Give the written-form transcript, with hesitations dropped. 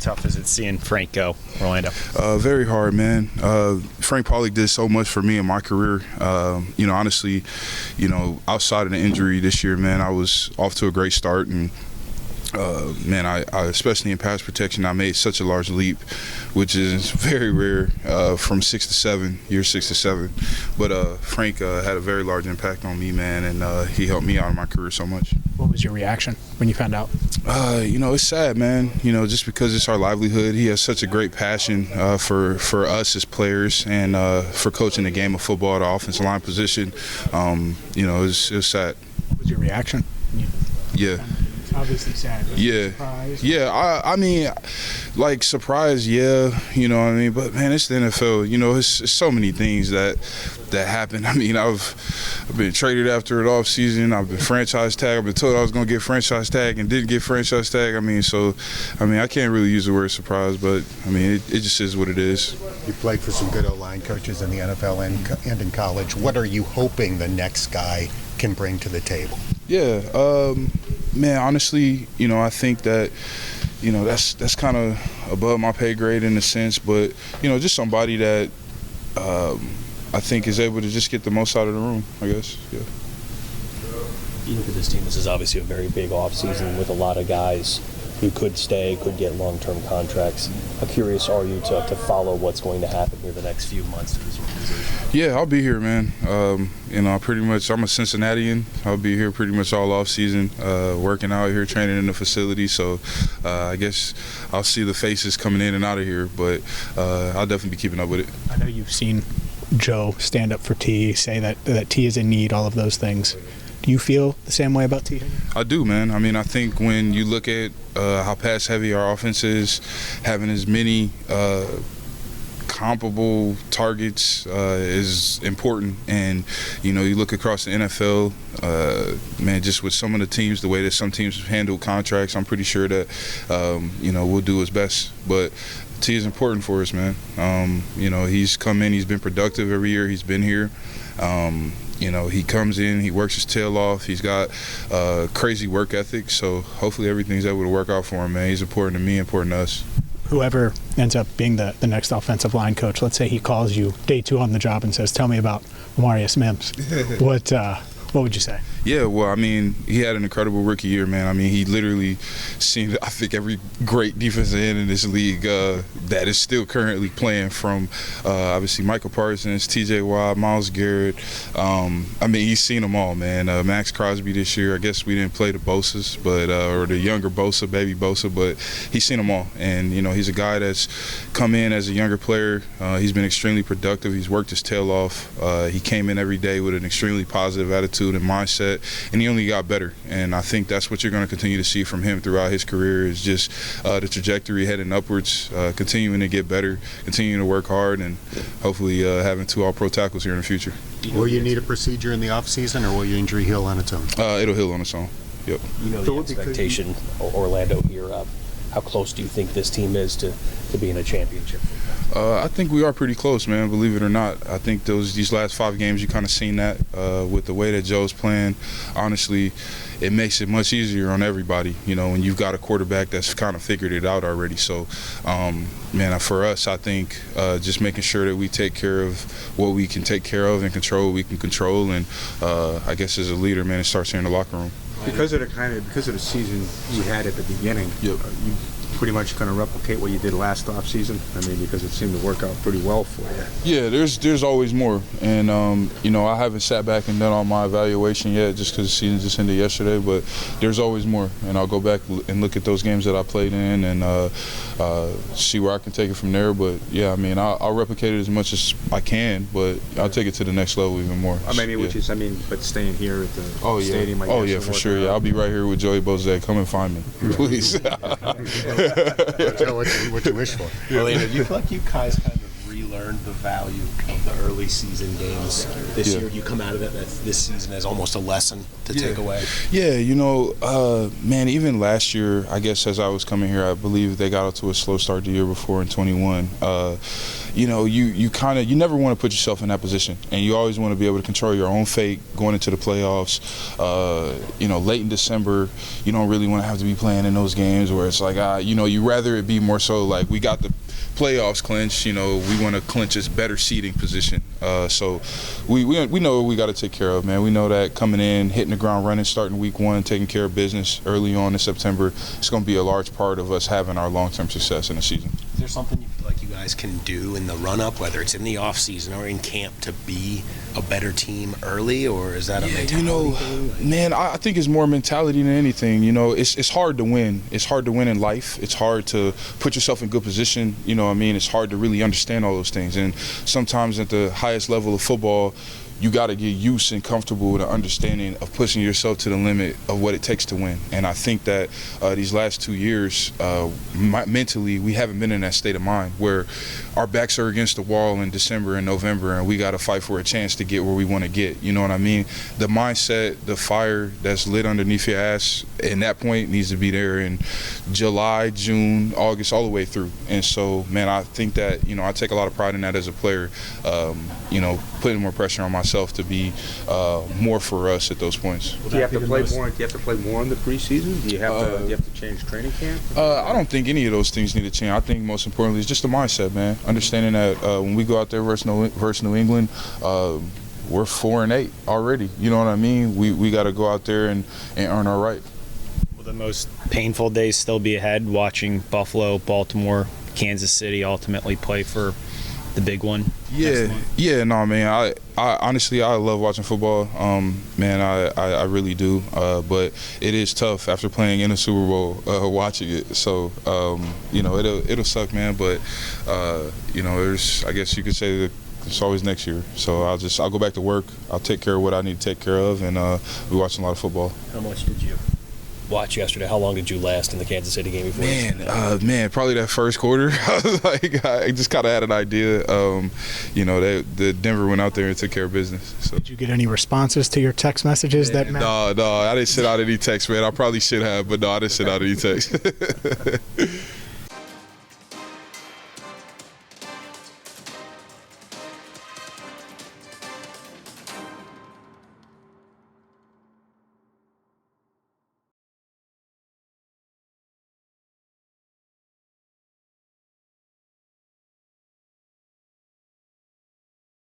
tough is it seeing Frank go, Orlando? Very hard, man. Frank Pollack did so much for me in my career. Honestly, outside of the injury this year, man, I was off to a great start. And man, I especially in pass protection, I made such a large leap, which is very rare from year 6 to 7. But Frank had a very large impact on me, man, and he helped me out in my career so much. What was your reaction when you found out? It's sad, man. Just because it's our livelihood. He has such a great passion for us as players and for coaching the game of football at the offensive line position. It was sad. What was your reaction? Yeah. Obviously sad. Yeah. Surprised? Yeah, I mean, like, surprise, yeah, you know what I mean? But, man, it's the NFL. It's so many things that happen. I mean, I've been traded after an offseason. I've been franchise tagged. I've been told I was going to get franchise tagged and didn't get franchise tagged. I can't really use the word surprise, but, it just is what it is. You played for some good O-line coaches in the NFL and in college. What are you hoping the next guy can bring to the table? Yeah, man, honestly, I think that, that's kind of above my pay grade in a sense, but, just somebody that I think is able to just get the most out of the room, I guess, yeah. You look at this team, this is obviously a very big offseason with a lot of guys who could stay, could get long-term contracts. How curious are you to follow what's going to happen here the next few months to this organization? Yeah, I'll be here, man. Pretty much, I'm a Cincinnatian. I'll be here pretty much all off season, working out here, training in the facility. So I guess I'll see the faces coming in and out of here, but I'll definitely be keeping up with it. I know you've seen Joe stand up for Tee, say that Tee is in need, all of those things. Do you feel the same way about Tee Higgins? I do, man. I think when you look at how pass heavy our offense is, having as many comparable targets is important. And, you look across the NFL, man, just with some of the teams, the way that some teams handle contracts, I'm pretty sure that, we'll do his best. But Tee is important for us, man. He's come in, he's been productive every year he's been here. He comes in, he works his tail off. He's got crazy work ethic, so hopefully everything's able to work out for him, man. He's important to me, important to us. Whoever ends up being the next offensive line coach, let's say he calls you day 2 on the job and says, tell me about Amarius Mims. What would you say? Yeah, well, he had an incredible rookie year, man. He literally seemed, I think, every great defensive end in this league that is still currently playing, from obviously Michael Parsons, T.J. Watt, Myles Garrett. He's seen them all, man. Max Crosby this year. I guess we didn't play the Bosas, or the younger Bosa, baby Bosa, but he's seen them all. And, he's a guy that's come in as a younger player. He's been extremely productive. He's worked his tail off. He came in every day with an extremely positive attitude and mindset, and he only got better. And I think that's what you're going to continue to see from him throughout his career, is just the trajectory heading upwards, continuing to get better, continuing to work hard, and hopefully having 2 all-pro tackles here in the future. Will you need a procedure in the offseason, or will your injury heal on its own? It'll heal on its own. Yep. The expectation, Orlando here, how close do you think this team is to being a championship? I think we are pretty close, man, believe it or not. I think these last 5 games, you kind of seen that with the way that Joe's playing. Honestly, it makes it much easier on everybody, when you've got a quarterback that's kind of figured it out already. So, man, for us, I think just making sure that we take care of what we can take care of and control what we can control. And I guess as a leader, man, it starts here in the locker room. Because of the season you had at the beginning, yep. You pretty much going to replicate what you did last offseason? Because it seemed to work out pretty well for you. Yeah, there's always more. And, I haven't sat back and done all my evaluation yet, just because the season just ended yesterday, but there's always more. And I'll go back and look at those games that I played in and see where I can take it from there. But, yeah, I'll replicate it as much as I can, but I'll take it to the next level even more. But staying here at the stadium, I guess. Oh, yeah, for sure. Yeah, I'll be right here with Joey Bose. Come and find me, please. What you wish for? Orlando, do you feel like you guys kind of reloaded learned the value of the early season games this year? You come out of it this season as almost a lesson to take away? Yeah, man, even last year, I guess as I was coming here, I believe they got out to a slow start the year before in 21. You never want to put yourself in that position, and you always want to be able to control your own fate going into the playoffs. Late in December, you don't really want to have to be playing in those games where it's like, you rather it be more so like we got the playoffs clinched, we want to clinch this better seeding position. So we know what we got to take care of, man. We know that coming in, hitting the ground running, starting week 1, taking care of business early on in September, it's going to be a large part of us having our long-term success in the season. Is there something you feel like you guys can do in the run-up, whether it's in the off-season or in camp, to be a better team early, or is that a mentality thing? Man, I think it's more mentality than anything. It's hard to win. It's hard to win in life. It's hard to put yourself in good position. It's hard to really understand all those things. And sometimes at the highest level of football, you got to get used and comfortable with the understanding of pushing yourself to the limit of what it takes to win. And I think that these last 2 years, mentally, we haven't been in that state of mind where our backs are against the wall in December and November, and we got to fight for a chance to get where we want to get. You know what I mean? The mindset, the fire that's lit underneath your ass, and that point needs to be there in July, June, August, all the way through. And so, man, I think that, I take a lot of pride in that as a player, putting more pressure on myself to be more for us at those points. Do you have to play more? Do you have to play more in the preseason? Do you have to change training camp? I don't think any of those things need to change. I think most importantly is just the mindset, man. Understanding that when we go out there versus New England, we're 4-8 already. You know what I mean? We got to go out there and earn our right. Will the most painful days still be ahead? Watching Buffalo, Baltimore, Kansas City ultimately play for the big one. Man. I honestly love watching football. Man, I really do. But it is tough after playing in a Super Bowl, watching it. So it'll suck, man. But I guess you could say that it's always next year. So I'll go back to work. I'll take care of what I need to take care of, and we're watching a lot of football. How much did you watch yesterday? How long did you last in the Kansas City game before? Man, probably that first quarter. I was like, I just kind of had an idea. The Denver went out there and took care of business. So. Did you get any responses to your text messages that matter? No, I didn't send out any text, man. I probably should have, but no, I didn't send out any text.